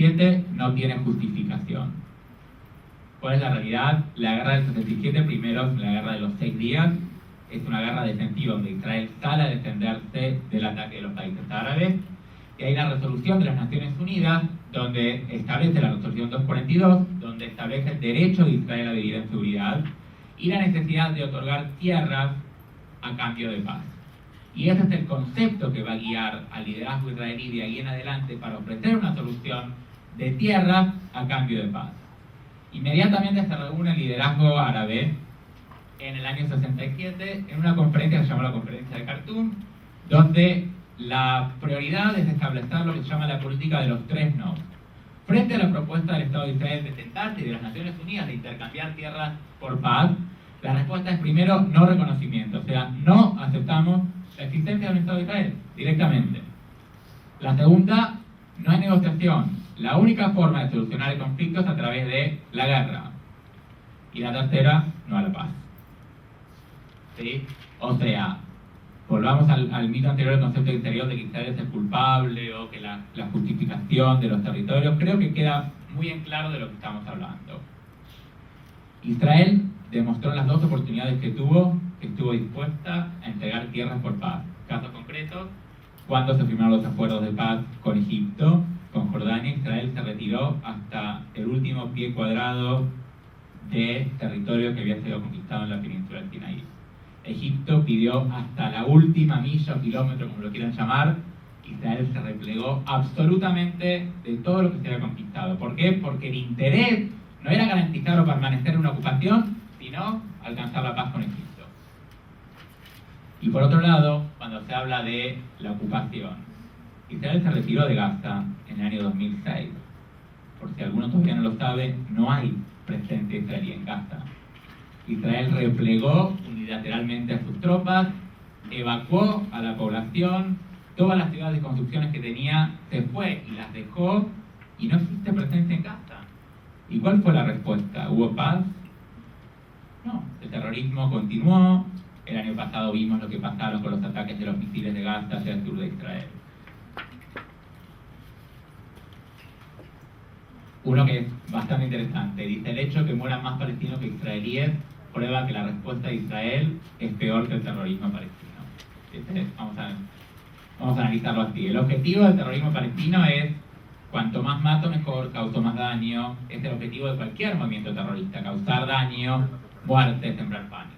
67 no tiene justificación. ¿Cuál es la realidad? La guerra del 67, primero, la guerra de los 6 días, es una guerra defensiva donde Israel sale a defenderse del ataque de los países árabes. Y hay una resolución de las Naciones Unidas donde establece la resolución 242, donde establece el derecho de Israel a vivir en seguridad y la necesidad de otorgar tierras a cambio de paz. Y ese es el concepto que va a guiar al liderazgo israelí de ahí en adelante para ofrecer una solución de tierras a cambio de paz. Inmediatamente se reúne el liderazgo árabe en el año 67 en una conferencia que se llamó la Conferencia de Khartoum, donde la prioridad es establecer lo que se llama la política de los 3 no. Frente a la propuesta del Estado de Israel de sentarse y de las Naciones Unidas de intercambiar tierras por paz, la respuesta es primero no reconocimiento, o sea, no aceptamos la existencia de un Estado de Israel directamente. La segunda, no hay negociación. La única forma de solucionar el conflicto es a través de la guerra. Y la tercera, no a la paz. ¿Sí? O sea, volvamos al mito anterior, el concepto interior de que Israel es el culpable o que la justificación de los territorios. Creo que queda muy en claro de lo que estamos hablando. Israel demostró en las 2 oportunidades que tuvo que estuvo dispuesta a entregar tierras por paz. Casos concretos, cuando se firmaron los acuerdos de paz con Egipto, con Jordania, Israel se retiró hasta el último pie cuadrado de territorio que había sido conquistado en la península del Sinaí. Egipto pidió hasta la última milla o kilómetro, como lo quieran llamar. Israel se replegó absolutamente de todo lo que se había conquistado. ¿Por qué? Porque el interés no era garantizar o permanecer en una ocupación, sino alcanzar la paz con Egipto. Y por otro lado, cuando se habla de la ocupación, Israel se retiró de Gaza en el año 2006. Por si alguno todavía no lo sabe, no hay presencia israelí en Gaza. Israel replegó unilateralmente a sus tropas, evacuó a la población, todas las ciudades y construcciones que tenía se fue y las dejó, y no existe presencia en Gaza. ¿Y cuál fue la respuesta? ¿Hubo paz? No, el terrorismo continuó. El año pasado vimos lo que pasaron con los ataques de los misiles de Gaza hacia el sur de Israel. Uno que es bastante interesante, dice: el hecho de que mueran más palestinos que israelíes prueba que la respuesta de Israel es peor que el terrorismo palestino. Vamos a analizarlo así. El objetivo del terrorismo palestino es: cuanto más mato mejor, causo más daño. Es el objetivo de cualquier movimiento terrorista: causar daño, muerte, sembrar pánico.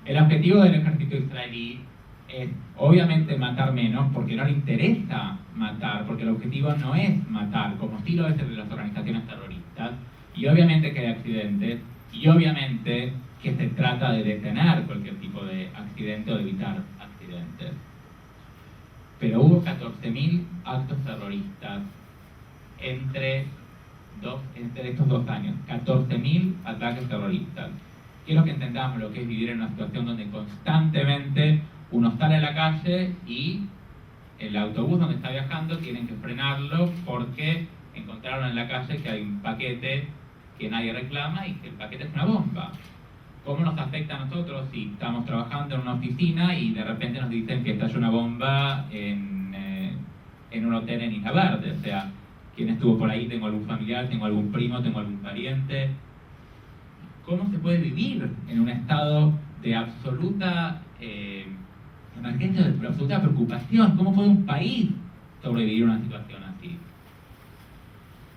El objetivo del ejército israelí es obviamente matar menos, porque no le interesa matar, porque el objetivo no es matar, como sí lo es el de las organizaciones terroristas, y obviamente que hay accidentes, y obviamente que se trata de detener cualquier tipo de accidente o de evitar accidentes. Pero hubo 14.000 actos terroristas entre estos 2 años, 14.000 ataques terroristas. Quiero que entendamos lo que es vivir en una situación donde constantemente uno sale a la calle y el autobús donde está viajando tienen que frenarlo porque encontraron en la calle que hay un paquete que nadie reclama y que el paquete es una bomba. ¿Cómo nos afecta a nosotros si estamos trabajando en una oficina y de repente nos dicen que estalla una bomba en un hotel en Isla Verde? O sea, ¿quién estuvo por ahí? ¿Tengo algún familiar? ¿Tengo algún primo? ¿Tengo algún pariente? ¿Cómo se puede vivir en un estado de absoluta emergencia, de absoluta preocupación? ¿Cómo puede un país sobrevivir a una situación así?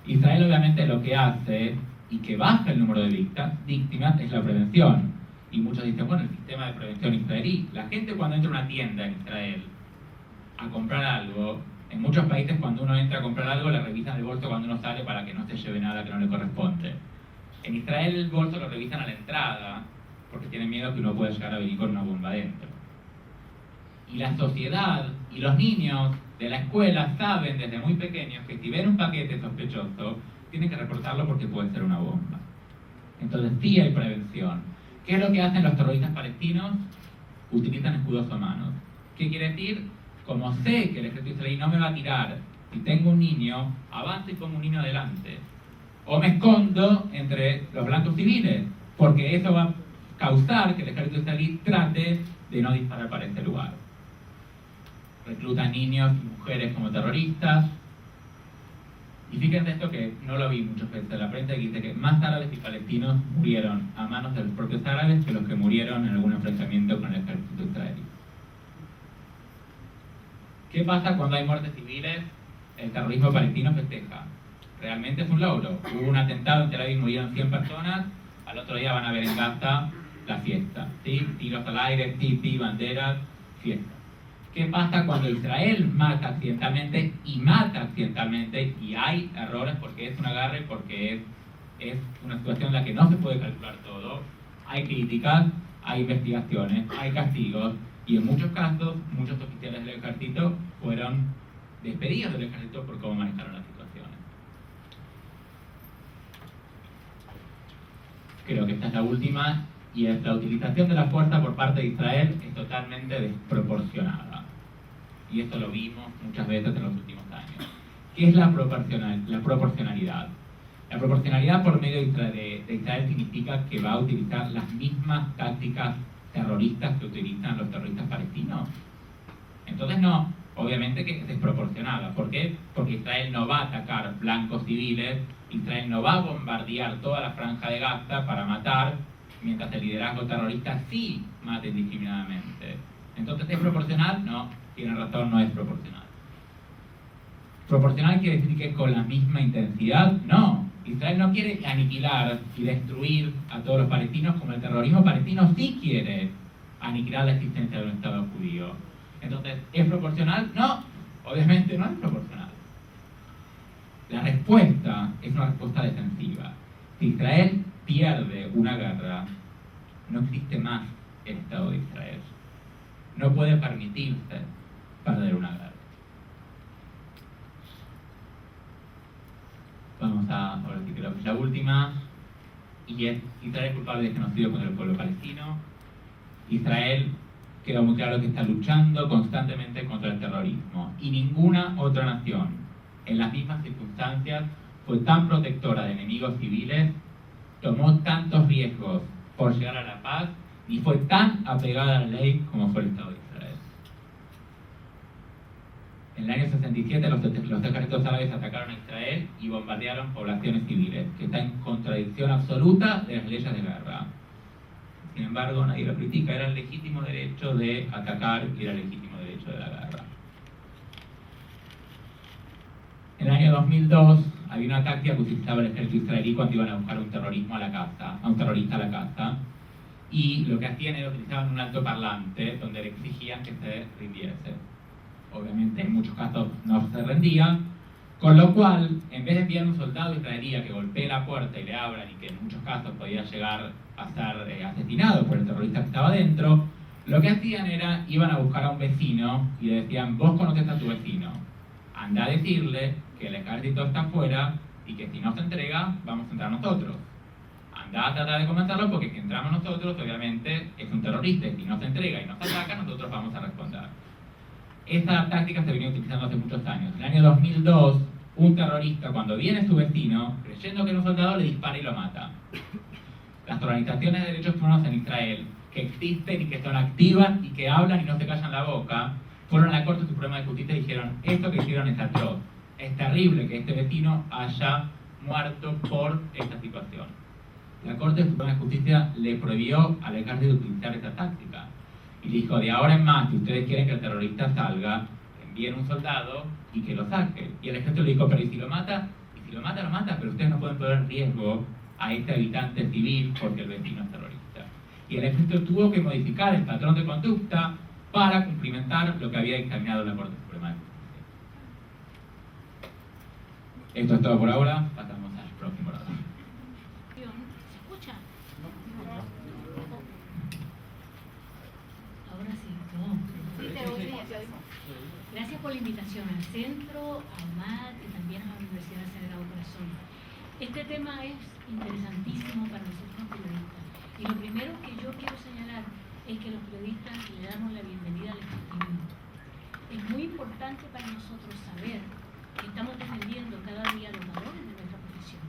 Israel obviamente lo que hace y que baja el número de víctimas es la prevención. Y muchos dicen, bueno, el sistema de prevención israelí. La gente cuando entra a una tienda en Israel a comprar algo, en muchos países cuando uno entra a comprar algo le revisan el bolso cuando uno sale para que no se lleve nada que no le corresponde. En Israel el bolso lo revisan a la entrada porque tienen miedo que uno pueda llegar a venir con una bomba adentro. Y la sociedad y los niños de la escuela saben desde muy pequeños que si ven un paquete sospechoso, tienen que reportarlo porque puede ser una bomba. Entonces sí hay prevención. ¿Qué es lo que hacen los terroristas palestinos? Utilizan escudos humanos. ¿Qué quiere decir? Como sé que el ejército israelí no me va a tirar, si tengo un niño, avanzo y pongo un niño adelante. O me escondo entre los blancos civiles, porque eso va a causar que el ejército israelí trate de no disparar para este lugar. Reclutan niños y mujeres como terroristas. Y fíjense esto que no lo vi muchas veces en la prensa, que dice que más árabes y palestinos murieron a manos de los propios árabes que los que murieron en algún enfrentamiento con el ejército israelí. ¿Qué pasa cuando hay muertes civiles? El terrorismo palestino festeja. Realmente es un logro. Hubo un atentado en Tel Aviv, murieron 100 personas, al otro día van a ver en Gaza la fiesta. ¿Sí? Tiros al aire, banderas, fiesta. ¿Qué pasa cuando Israel mata accidentalmente, y hay errores porque es un agarre, porque es una situación en la que no se puede calcular todo? Hay críticas, hay investigaciones, hay castigos, y en muchos casos, muchos oficiales del ejército fueron despedidos del ejército por cómo manejaron las situaciones. Creo que esta es la última, y es la utilización de la fuerza por parte de Israel es totalmente desproporcionada. Y esto lo vimos muchas veces en los últimos años. ¿Qué es la proporcionalidad? La proporcionalidad por medio de Israel significa que va a utilizar las mismas tácticas terroristas que utilizan los terroristas palestinos. Entonces no, obviamente que es desproporcionada. ¿Por qué? Porque Israel no va a atacar blancos civiles, Israel no va a bombardear toda la franja de Gaza para matar, mientras el liderazgo terrorista sí mata indiscriminadamente. Entonces, ¿es proporcional? No, tiene razón, no es proporcional. ¿Proporcional quiere decir que con la misma intensidad? No. Israel no quiere aniquilar y destruir a todos los palestinos como el terrorismo palestino sí quiere aniquilar la existencia de un Estado judío. Entonces, ¿es proporcional? No, obviamente no es proporcional. La respuesta es una respuesta defensiva. Si Israel pierde una guerra, no existe más el Estado de Israel. No puede permitirse perder una guerra. Vamos a, ahora sí creo que es la última, y es Israel es culpable de genocidio contra el pueblo palestino. Israel queda muy claro que está luchando constantemente contra el terrorismo, y ninguna otra nación en las mismas circunstancias fue tan protectora de enemigos civiles, tomó tantos riesgos por llegar a la paz, y fue tan apegada a la ley como fue el Estado de Israel. En el año 67 los ejércitos árabes atacaron a Israel y bombardearon poblaciones civiles, que está en contradicción absoluta de las leyes de guerra. Sin embargo, nadie lo critica, era el legítimo derecho de atacar y era el legítimo derecho de la guerra. En el año 2002 había una táctica que utilizaba el ejército israelí cuando iban a buscar a un terrorista a la casa, y lo que hacían era utilizaban un altoparlante donde le exigían que se rindiese. Obviamente en muchos casos no se rendía, con lo cual, en vez de enviar un soldado israelí que golpee la puerta y le abran, y que en muchos casos podía llegar a ser asesinado por el terrorista que estaba dentro, lo que hacían era, iban a buscar a un vecino y le decían: vos conoces a tu vecino, anda a decirle que el ejército está afuera y que si no se entrega, vamos a entrar nosotros. Anda a tratar de convencerlo, porque si entramos nosotros, obviamente es un terrorista, y si no se entrega y nos ataca, nosotros vamos a responder. Esa táctica se venía utilizando hace muchos años. En el año 2002, un terrorista, cuando viene su vecino, creyendo que es un soldado, le dispara y lo mata. Las organizaciones de derechos humanos en Israel, que existen y que son activas y que hablan y no se callan la boca, fueron a la Corte Suprema de Justicia y dijeron: esto que hicieron es atroz. Es terrible que este vecino haya muerto por esta situación. La Corte Suprema de Justicia le prohibió al ejército utilizar esa táctica. Y dijo: de ahora en más, si ustedes quieren que el terrorista salga, envíen un soldado y que lo saque. Y el ejército le dijo: pero ¿y si lo mata? Y si lo mata, lo mata, pero ustedes no pueden poner en riesgo a este habitante civil porque el vecino es terrorista. Y el ejército tuvo que modificar el patrón de conducta para cumplimentar lo que había dictaminado la Corte Suprema de Justicia. Esto es todo por ahora, pasamos al próximo orador. ¿Se escucha? Ahora sí, Gracias por la invitación al centro, a UMAD y también a la Universidad Sagrado Corazón. Este tema es interesantísimo para nosotros los periodistas. Y lo primero que yo quiero señalar es que los periodistas le damos la bienvenida al escrutinio. Es muy importante para nosotros saber que estamos defendiendo cada día los valores de nuestra profesión.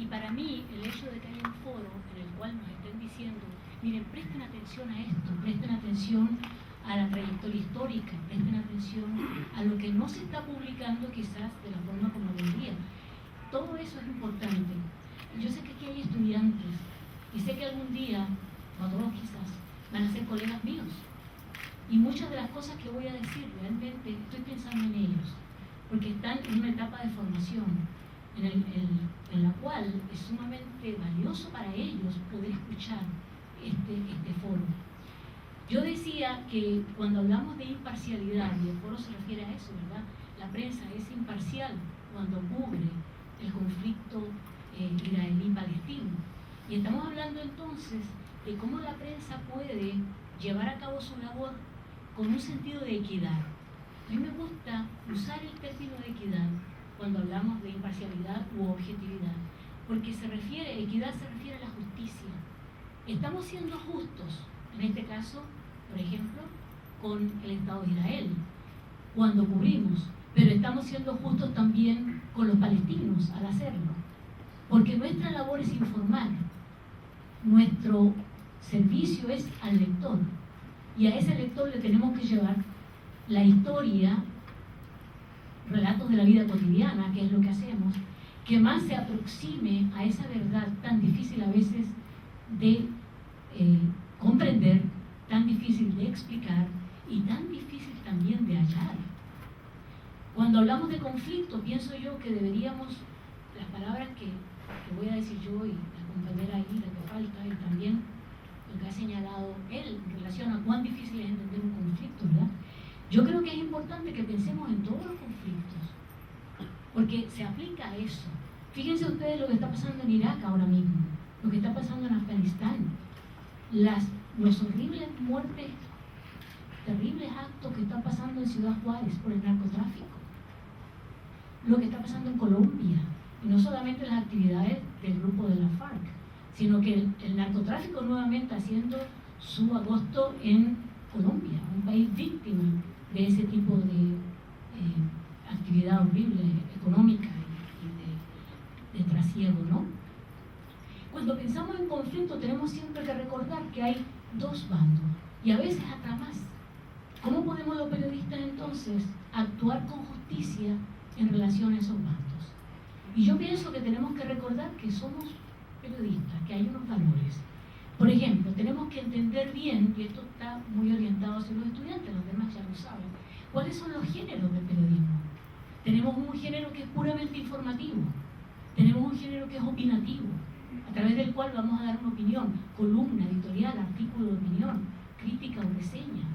Y para mí, el hecho de que haya un foro en el cual nos estén diciendo: miren, presten atención a esto, presten atención a la trayectoria histórica, presten atención a lo que no se está publicando quizás de la forma como debería. Todo eso es importante. Yo sé que aquí hay estudiantes y sé que algún día, o todos quizás, van a ser colegas míos. Y muchas de las cosas que voy a decir, realmente estoy pensando en ellos, porque están en una etapa de formación en la cual es sumamente valioso para ellos poder escuchar este foro. Yo decía que cuando hablamos de imparcialidad, y el foro se refiere a eso, ¿verdad? La prensa es imparcial cuando cubre el conflicto israelí-palestino. Y estamos hablando entonces de cómo la prensa puede llevar a cabo su labor con un sentido de equidad. A mí me gusta usar el término de equidad cuando hablamos de imparcialidad u objetividad, porque equidad se refiere a la justicia. Estamos siendo justos, en este caso, por ejemplo, con el Estado de Israel, cuando cubrimos, pero estamos siendo justos también con los palestinos al hacerlo, porque nuestra labor es informar, nuestro servicio es al lector, y a ese lector le tenemos que llevar la historia, relatos de la vida cotidiana, que es lo que hacemos, que más se aproxime a esa verdad tan difícil a veces de comprender, tan difícil de explicar y tan difícil también de hallar. Cuando hablamos de conflicto, pienso yo que deberíamos, las palabras que voy a decir yo y la compañera ahí, la que falta, y también lo que ha señalado él en relación a cuán difícil es entender un conflicto, ¿verdad? Yo creo que es importante que pensemos en todos los conflictos, porque se aplica a eso. Fíjense ustedes lo que está pasando en Irak ahora mismo, lo que está pasando en Afganistán, los horribles muertes, terribles actos que están pasando en Ciudad Juárez por el narcotráfico, lo que está pasando en Colombia, y no solamente las actividades del grupo de la FARC, sino que el narcotráfico nuevamente haciendo su agosto en Colombia, un país víctima de ese tipo de actividad horrible económica y de trasiego, ¿no? Cuando pensamos en conflicto tenemos siempre que recordar que hay dos bandos y a veces hasta más. ¿Cómo podemos los periodistas entonces actuar con justicia en relación a esos bandos? Y yo pienso que tenemos que recordar que somos periodistas, que hay unos valores. Por ejemplo, tenemos que entender bien, y esto está muy orientado hacia los estudiantes, los demás ya lo saben, cuáles son los géneros del periodismo. Tenemos un género que es puramente informativo, tenemos un género que es opinativo, a través del cual vamos a dar una opinión, columna, editorial, artículo de opinión, crítica o reseña.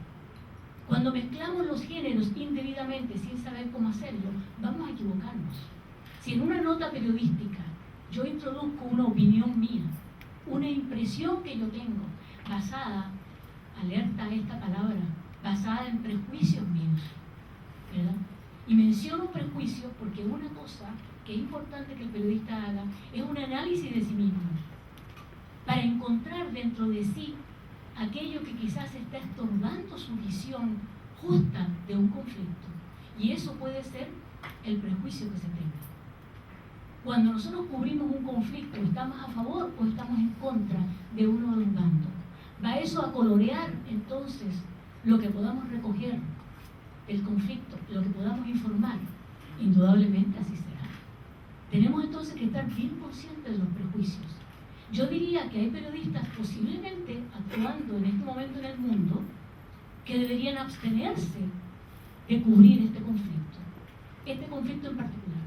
Cuando mezclamos los géneros indebidamente, sin saber cómo hacerlo, vamos a equivocarnos. Si en una nota periodística yo introduzco una opinión mía, una impresión que yo tengo, basada, alerta a esta palabra, basada en prejuicios míos, ¿verdad? Y menciono prejuicios porque una cosa que es importante que el periodista haga es un análisis de sí mismo, para encontrar dentro de sí aquello que quizás está estorbando su visión justa de un conflicto. Y eso puede ser el prejuicio que se tenga. Cuando nosotros cubrimos un conflicto, ¿estamos a favor o estamos en contra de uno de los bandos? ¿Va eso a colorear entonces lo que podamos recoger del conflicto, lo que podamos informar? Indudablemente así será. Tenemos entonces que estar bien conscientes de los prejuicios. Yo diría que hay periodistas posiblemente actuando en este momento en el mundo que deberían abstenerse de cubrir este conflicto en particular,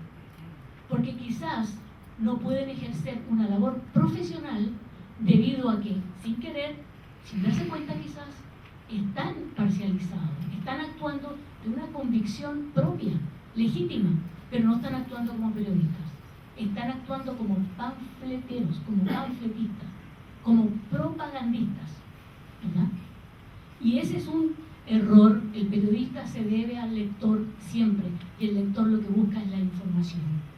porque quizás no pueden ejercer una labor profesional debido a que, sin querer, sin darse cuenta quizás, están parcializados, están actuando de una convicción propia, legítima, pero no están actuando como periodistas, están actuando como panfleteros, como panfletistas, como propagandistas, ¿verdad? Y ese es un error. El periodista se debe al lector siempre, y el lector lo que busca es la información.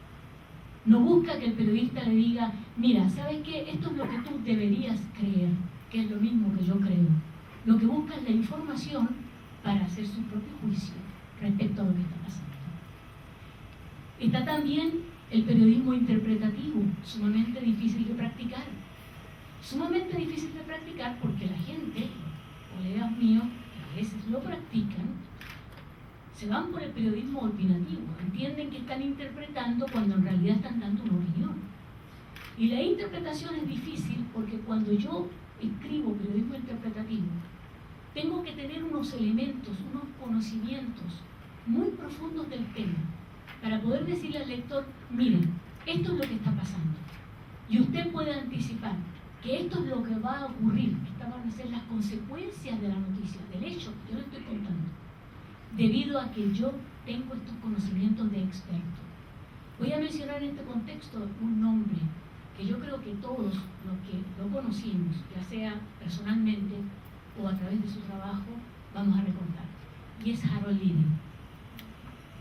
No busca que el periodista le diga, mira, ¿sabes qué? Esto es lo que tú deberías creer, que es lo mismo que yo creo. Lo que busca es la información para hacer su propio juicio respecto a lo que está pasando. Está también el periodismo interpretativo, sumamente difícil de practicar. Sumamente difícil de practicar porque la gente, colegas míos, a veces lo practican, se van por el periodismo opinativo, entienden que están interpretando cuando en realidad están dando una opinión. Y la interpretación es difícil porque cuando yo escribo periodismo interpretativo, tengo que tener unos elementos, unos conocimientos muy profundos del tema para poder decirle al lector, miren, esto es lo que está pasando. Y usted puede anticipar que esto es lo que va a ocurrir, estas van a ser las consecuencias de la noticia, del hecho que yo le estoy contando, debido a que yo tengo estos conocimientos de experto. Voy a mencionar en este contexto un nombre que yo creo que todos los que lo conocimos, ya sea personalmente o a través de su trabajo, vamos a recordar. Y es Harold Leading.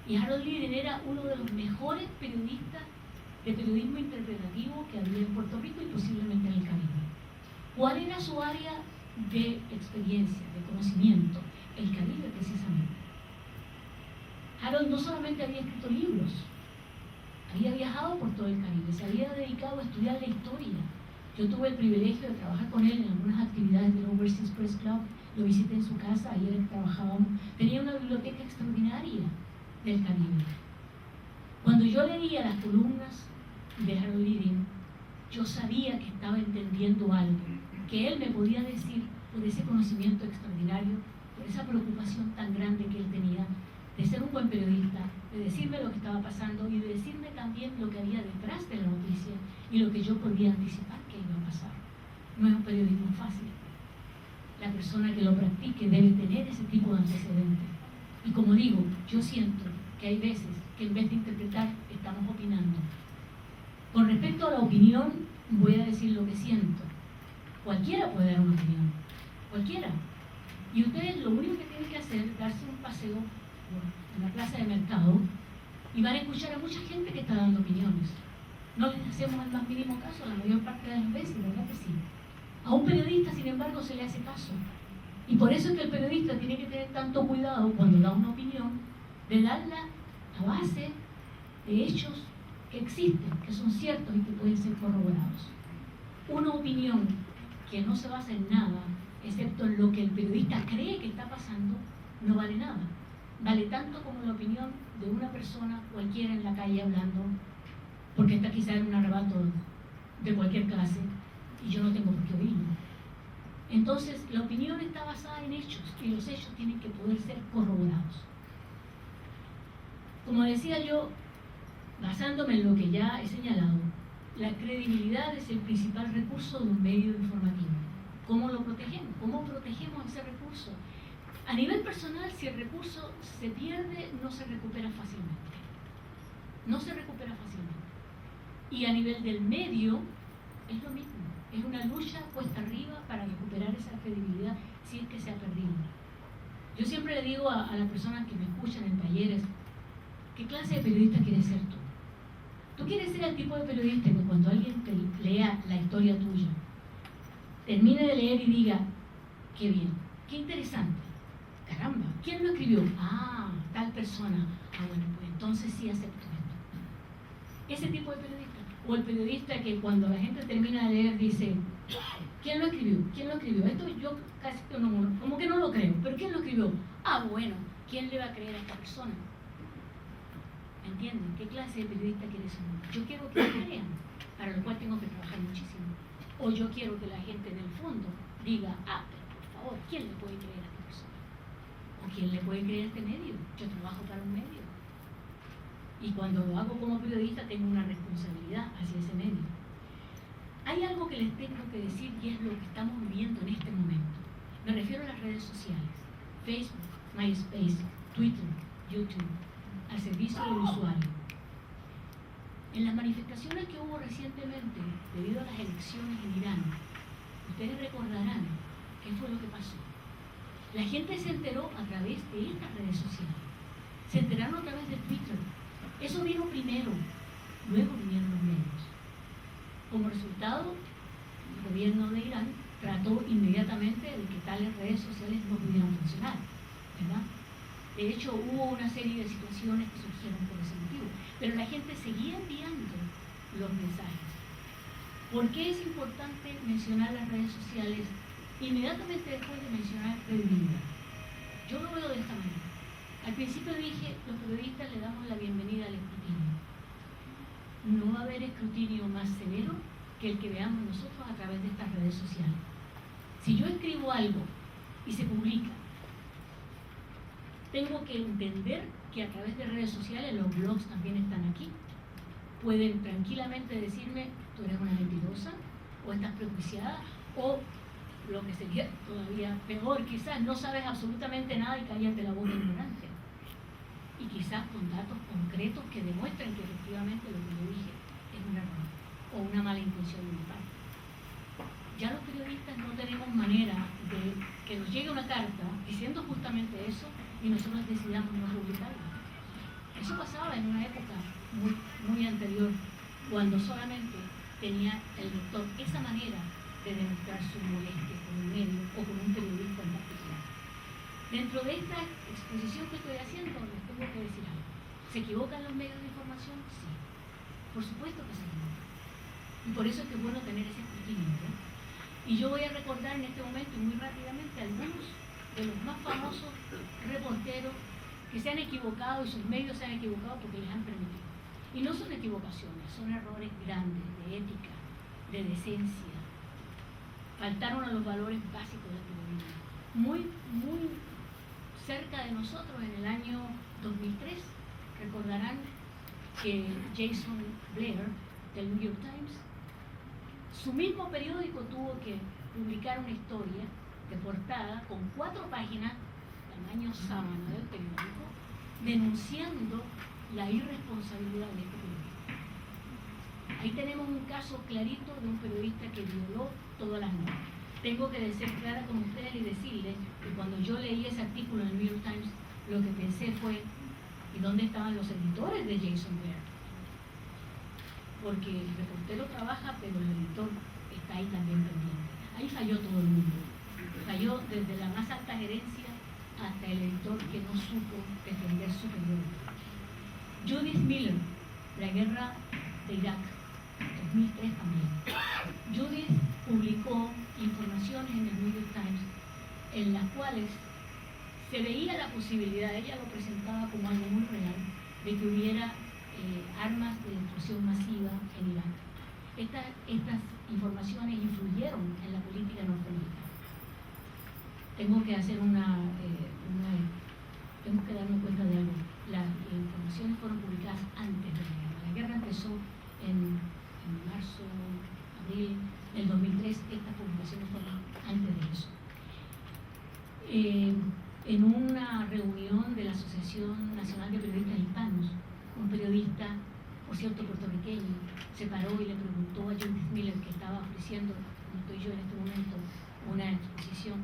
Y Harold Leading era uno de los mejores periodistas de periodismo interpretativo que había en Puerto Rico y posiblemente en el Caribe. ¿Cuál era su área de experiencia, de conocimiento? El Caribe, precisamente. Harold no solamente había escrito libros, había viajado por todo el Caribe, se había dedicado a estudiar la historia. Yo tuve el privilegio de trabajar con él en algunas actividades del Overseas Press Club, lo visité en su casa, ayer trabajábamos. Tenía una biblioteca extraordinaria del Caribe. Cuando yo leía las columnas de Harold Leading, yo sabía que estaba entendiendo algo, que él me podía decir por ese conocimiento extraordinario, por esa preocupación tan grande que él tenía de ser un buen periodista, de decirme lo que estaba pasando y de decirme también lo que había detrás de la noticia y lo que yo podía anticipar que iba a pasar. No es un periodismo fácil. La persona que lo practique debe tener ese tipo de antecedentes. Y como digo, yo siento que hay veces que en vez de interpretar, estamos opinando. Con respecto a la opinión, voy a decir lo que siento. Cualquiera puede dar una opinión. Cualquiera. Y ustedes lo único que tienen que hacer es darse un paseo en la plaza de mercado y van a escuchar a mucha gente que está dando opiniones. No les hacemos el más mínimo caso la mayor parte de las veces, ¿verdad que sí? A un periodista, sin embargo, se le hace caso. Y por eso es que el periodista tiene que tener tanto cuidado cuando da una opinión de darla a base de hechos que existen, que son ciertos y que pueden ser corroborados. Una opinión que no se basa en nada, excepto en lo que el periodista cree que está pasando, no vale nada. Vale tanto como la opinión de una persona cualquiera en la calle hablando, porque está quizá en un arrebato de cualquier clase y yo no tengo por qué oírlo. Entonces, la opinión está basada en hechos y los hechos tienen que poder ser corroborados. Como decía yo, basándome en lo que ya he señalado, la credibilidad es el principal recurso de un medio informativo. ¿Cómo lo protegemos? ¿Cómo protegemos ese recurso? A nivel personal, si el recurso se pierde, no se recupera fácilmente. No se recupera fácilmente. Y a nivel del medio, es lo mismo. Es una lucha cuesta arriba para recuperar esa credibilidad si es que se ha perdido. Yo siempre le digo a las personas que me escuchan en talleres, ¿qué clase de periodista quieres ser tú? Tú quieres ser el tipo de periodista que cuando alguien te lea la historia tuya, termine de leer y diga, qué bien, qué interesante, caramba, ¿quién lo escribió? Ah, tal persona. Ah, bueno, pues entonces sí acepto esto. Ese tipo de periodista. O el periodista que cuando la gente termina de leer dice, ¿quién lo escribió? ¿Quién lo escribió? Esto yo casi como que no lo creo, pero ¿quién lo escribió? Ah, bueno, ¿quién le va a creer a esta persona? ¿Entienden? ¿Qué clase de periodista quieres ser? Yo quiero que me crean, para lo cual tengo que trabajar muchísimo. O yo quiero que la gente en el fondo diga, ah, pero por favor, ¿quién le puede creer a esta persona? ¿O quién le puede creer a este medio? Yo trabajo para un medio. Y cuando lo hago como periodista tengo una responsabilidad hacia ese medio. Hay algo que les tengo que decir y es lo que estamos viviendo en este momento. Me refiero a las redes sociales, Facebook, MySpace, Twitter, YouTube, al servicio del usuario. En las manifestaciones que hubo recientemente debido a las elecciones en Irán, ustedes recordarán qué fue lo que pasó. La gente se enteró a través de estas redes sociales, se enteraron a través de Twitter. Eso vino primero, luego vinieron los medios. Como resultado, el gobierno de Irán trató inmediatamente de que tales redes sociales no pudieran funcionar, ¿verdad? De hecho, hubo una serie de situaciones que surgieron por ese motivo, pero la gente seguía enviando los mensajes. ¿Por qué es importante mencionar las redes sociales inmediatamente después de mencionar credibilidad? Yo lo veo de esta manera. Al principio dije, los periodistas le damos la bienvenida al escrutinio. No va a haber escrutinio más severo que el que veamos nosotros a través de estas redes sociales. Si yo escribo algo y se publica, tengo que entender que a través de redes sociales, los blogs también están aquí, pueden tranquilamente decirme, tú eres una mentirosa, o estás prejuiciada, o lo que sería todavía peor, quizás no sabes absolutamente nada y cállate la boca ignorante. Y quizás con datos concretos que demuestren que efectivamente lo que yo dije es un error o una mala intención de mi parte. Ya los periodistas no tenemos manera de que nos llegue una carta diciendo justamente eso y nosotros decidamos no publicarla. Eso pasaba en una época muy anterior, cuando solamente tenía el lector esa manera de demostrar su molestia con un medio o con un periodista en particular. Dentro de esta exposición que estoy haciendo, les tengo que decir algo. ¿Se equivocan los medios de información? Sí. Por supuesto que se equivocan. Y por eso es que es bueno tener ese escrutinio, ¿verdad? Y yo voy a recordar en este momento, y muy rápidamente, algunos de los más famosos reporteros que se han equivocado y sus medios se han equivocado porque les han permitido. Y no son equivocaciones, son errores grandes de ética, de decencia. Faltaron a los valores básicos del periodismo. Muy cerca de nosotros, en el año 2003, recordarán que Jason Blair, del New York Times, su mismo periódico tuvo que publicar una historia de portada con 4 páginas, tamaño sábana del periódico, denunciando la irresponsabilidad de este periodista. Ahí tenemos un caso clarito de un periodista que violó todas las normas. Tengo que ser clara con ustedes y decirles que cuando yo leí ese artículo en el New York Times, lo que pensé fue, ¿y dónde estaban los editores de Jason Blair? Porque el reportero trabaja, pero el editor está ahí también pendiente. Ahí falló todo el mundo. Falló desde la más alta gerencia hasta el editor que no supo defender su periódico. Judith Miller, la guerra de Irak, 2003 también. Judith publicó informaciones en el New York Times en las cuales se veía la posibilidad, ella lo presentaba como algo muy real, de que hubiera armas de destrucción masiva en Irak. Estas informaciones influyeron en la política norteamericana. Tengo que hacer tengo que darme cuenta de algo. Las informaciones fueron publicadas antes de la guerra. La guerra empezó en marzo, abril del 2003. Estas publicaciones fueron antes de eso. En una reunión de la Asociación Nacional de Periodistas Hispanos, un periodista, por cierto puertorriqueño, se paró y le preguntó a Judith Miller, que estaba ofreciendo, como estoy yo en este momento, una exposición,